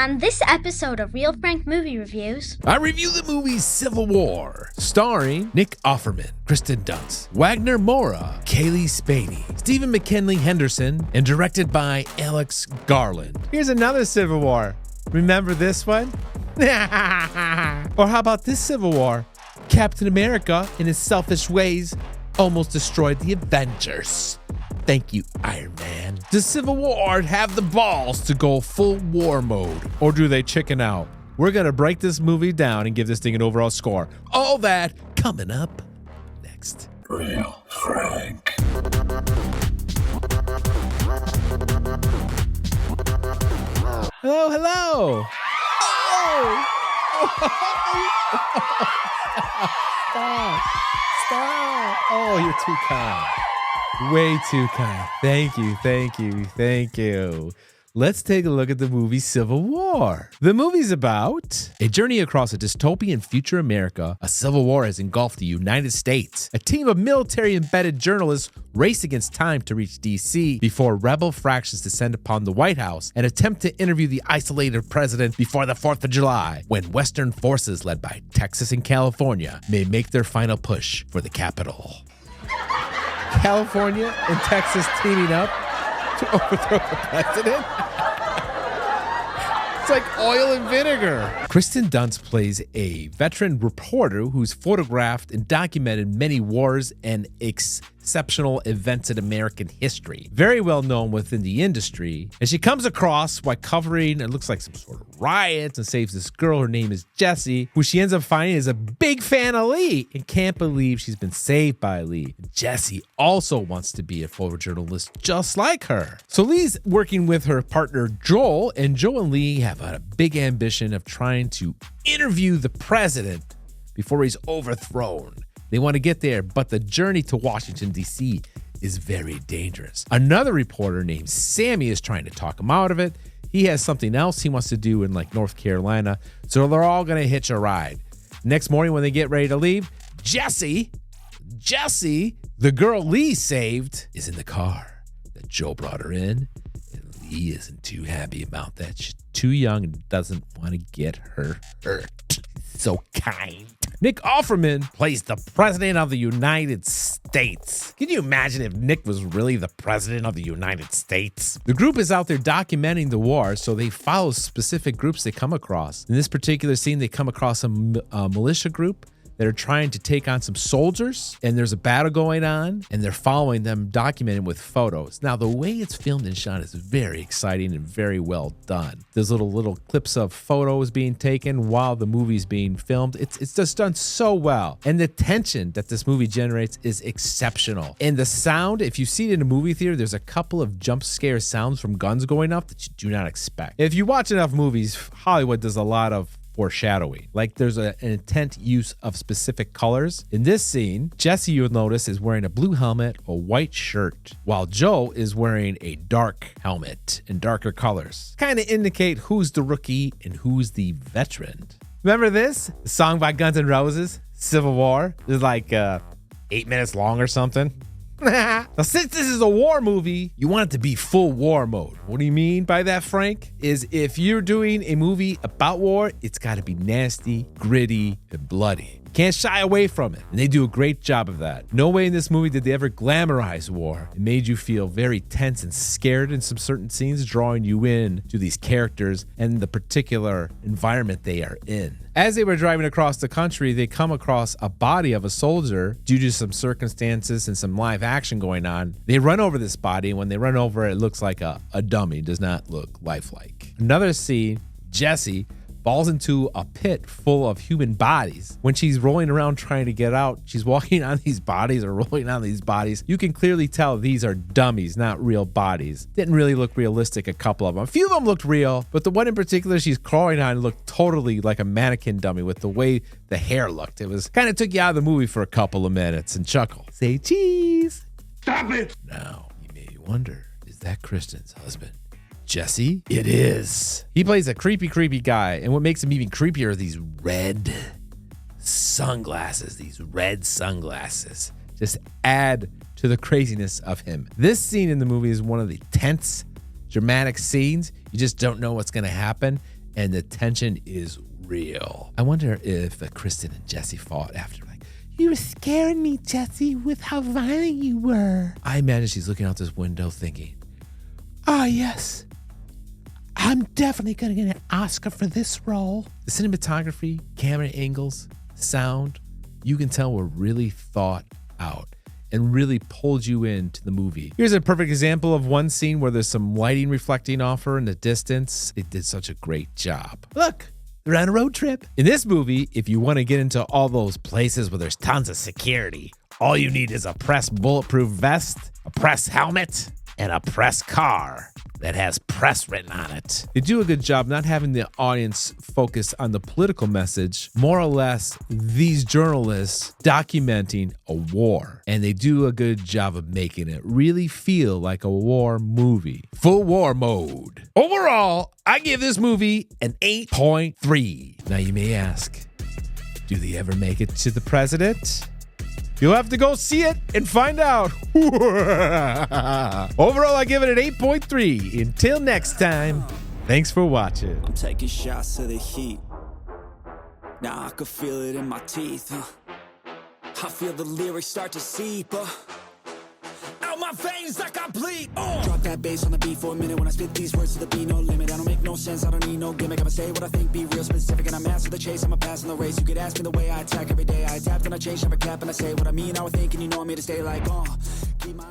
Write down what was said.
On this episode of Real Frank Movie Reviews, I review the movie Civil War, starring Nick Offerman, Kristen Dunst, Wagner Moura, Cailee Spaeny, Stephen McKinley Henderson, and directed by Alex Garland. Here's another Civil War. Remember this one? Or how about this Civil War? Captain America, in his selfish ways, almost destroyed the Avengers. Thank you, Iron Man. Does Civil War have the balls to go full war mode? Or do they chicken out? We're going to break this movie down and give this thing an overall score. All that coming up next. Real Frank. Hello, hello. Oh! Stop. Oh, you're too kind. Way too kind. Thank you. Let's take a look at the movie Civil War. The movie's about a journey across a dystopian future America. A civil war has engulfed the United States. A team of military-embedded journalists race against time to reach D.C. before rebel fractions descend upon the White House and attempt to interview the isolated president before the 4th of July, when Western forces led by Texas and California may make their final push for the Capitol. California and Texas teaming up to overthrow the president? It's like oil and vinegar. Kristen Dunst plays a veteran reporter who's photographed and documented many wars and exceptional events in American history. Very well known within the industry. And she comes across while covering, it looks like some sort of riots, and saves this girl. Her name is Jessie, who she ends up finding is a big fan of Lee and can't believe she's been saved by Lee. Jessie also wants to be a photojournalist just like her. So Lee's working with her partner Joel, and Joel and Lee have a big ambition of trying to interview the president before he's overthrown. They want to get there, but the journey to Washington, D.C. is very dangerous. Another reporter named Sammy is trying to talk him out of it. He has something else he wants to do in like North Carolina, so they're all going to hitch a ride. Next morning when they get ready to leave, Jessie, the girl Lee saved, is in the car that Joe brought her in, and Lee isn't too happy about that. She's too young and doesn't want to get her hurt. So kind. Nick Offerman plays the President of the United States. Can you imagine if Nick was really the President of the United States? The group is out there documenting the war, so they follow specific groups they come across. In this particular scene, they come across a militia group that are trying to take on some soldiers, and there's a battle going on, and they're following them, documented with photos. Now, the way it's filmed and shot is very exciting and very well done. There's little clips of photos being taken while the movie's being filmed. It's just done so well. And the tension that this movie generates is exceptional. And the sound, if you see it in a movie theater, there's a couple of jump scare sounds from guns going off that you do not expect. If you watch enough movies, Hollywood does a lot of foreshadowing. Like there's an intent use of specific colors. In this scene, Jessie, you'll notice, is wearing a blue helmet, a white shirt, while Joe is wearing a dark helmet in darker colors. Kind of indicate who's the rookie and who's the veteran. Remember this? The song by Guns N' Roses, Civil War? It's like 8 minutes long or something. Now, since this is a war movie, you want it to be full war mode. What do you mean by that, Frank? Is if you're doing a movie about war, it's got to be nasty, gritty, and bloody. Can't shy away from it. And they do a great job of that. No way in this movie did they ever glamorize war. It made you feel very tense and scared in some certain scenes, drawing you in to these characters and the particular environment they are in. As they were driving across the country, they come across a body of a soldier due to some circumstances and some live action going on. They run over this body, and when they run over it looks like a dummy. It does not look lifelike. Another scene, Jessie falls into a pit full of human bodies. When she's rolling around trying to get out, she's walking on these bodies or rolling on these bodies. You can clearly tell these are dummies, not real bodies. Didn't really look realistic, a couple of them. A few of them looked real, but the one in particular she's crawling on looked totally like a mannequin dummy with the way the hair looked. It was kind of took you out of the movie for a couple of minutes and chuckle. Say cheese. Stop it! Now, you may wonder, is that Kristen's husband? Jessie? It is. He plays a creepy guy, and what makes him even creepier are these red sunglasses. Just add to the craziness of him. This scene in the movie is one of the tense, dramatic scenes. You just don't know what's going to happen. and the tension is real. I wonder if Kristen and Jesse fought after, like, you were scaring me, Jesse, with how violent you were. I imagine she's looking out this window thinking, oh, yes, I'm definitely going to get an Oscar for this role. The cinematography, camera angles, sound, you can tell were really thought out and really pulled you into the movie. Here's a perfect example of one scene where there's some lighting reflecting off her in the distance. They did such a great job. Look, they're on a road trip. In this movie, if you want to get into all those places where there's tons of security, all you need is a pressed bulletproof vest, a pressed helmet, and a pressed car that has press written on it. They do a good job not having the audience focus on the political message, more or less these journalists documenting a war. And they do a good job of making it really feel like a war movie. Full war mode. Overall, I give this movie an 8.3. Now you may ask, do they ever make it to the president? You'll have to go see it and find out. Overall, I give it an 8.3. Until next time, thanks for watching. I'm taking shots to the heat. Now I can feel it in my teeth. I feel the lyrics start to seep. Out my veins like I bleed. Drop that bass on the beat for a minute. When I spit these words to the beat, no limit. I don't make no sense, I don't need no gimmick. I'ma say what I think, be real specific. And I'm after the chase, I'm a pass in the race. You could ask me the way I attack every day. I adapt and I change, never cap. And I say what I mean, how I think, and you know I'm here to stay like, keep my